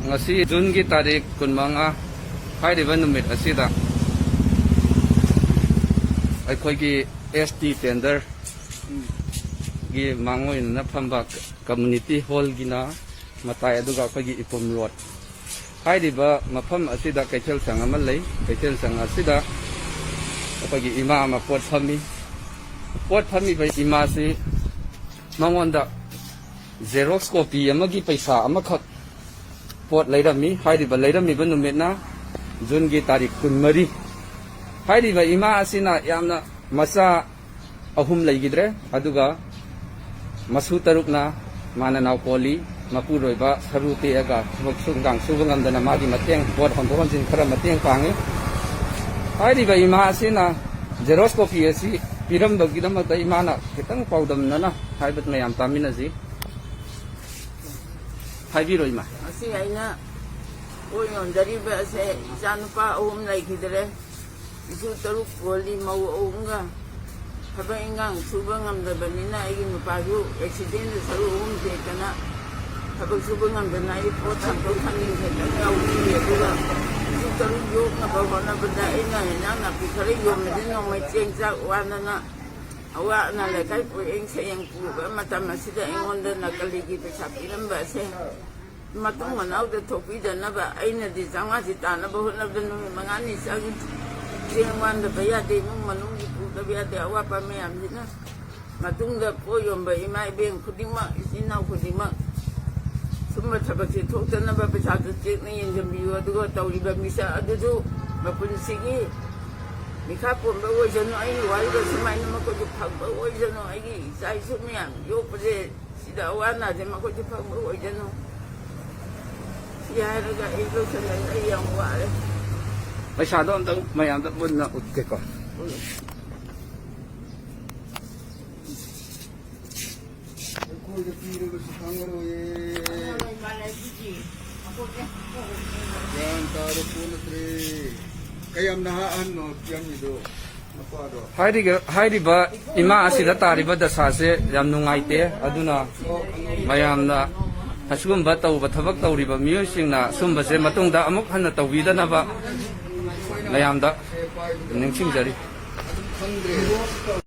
ngasi June gi tarik kunmanga hairiba numit asida aikoigi ST tender gi mangoi na phamba community hall gina matai aduga aikoigi ipum road hairiba mafam asida kaithel sang ama lei kaithel sang asida aikoigi ima ama pot phami ba ima si mangonda Xerox copy amagi paisa amakhak pot leirami hairiba leirami ba numitna June gi tarik kunmari hairiba ima asina yamna masa ahum leigidre aduga masu tarukna mana naw poli mapuroiba saruti aga thoksungang subangamdana magi mateng pot hondoronjin khara mateng pangi hairiba ima asina Xerox copy asi piramdagidamata imana kitang paudamnana haibat mayam taminaji haibiro ima asi aina oyon dariba ase janpa om laikidre isu taruk poli mau onga haba ingang subangam da banina igi nuparu accident saru om je kana haba subangam da nai po thang to thangin je kana auni yebuga isu taruk yo na bawna bada ina na pikare yo medin no mai chengja wana awa na le kai po eng sayang pu ba mata masida engonda na kaligi pe chapiram ba se matung manau de thopi da na ba aina di janga ji ta na bahut na nu mangani sa gi jengwan da baya de mung manung gi pu da baya de awa pa me am ji na matung da po yom ba imai beng khudima isina khudima summa thabaki thok da na ba pe cha de ni yin jam biwa du go tawri ba misa adu du ba pun sigi mikha pomba oi jano ai wai da simai na ko ju phag ba oi jano ai gi sai su miam yo pje sida wana de ma ko ju phag ba oi jano ya raga ilo sala ai yang wa le paisa do amtang mayam da bunna utte ko hairiba ima asida tariba dasase yam nungaite aduna mayamna asugumba tauba thabak tauriba miyosingna sumbase matungda amuk hanna tawbidanaba mayamda ningsingjari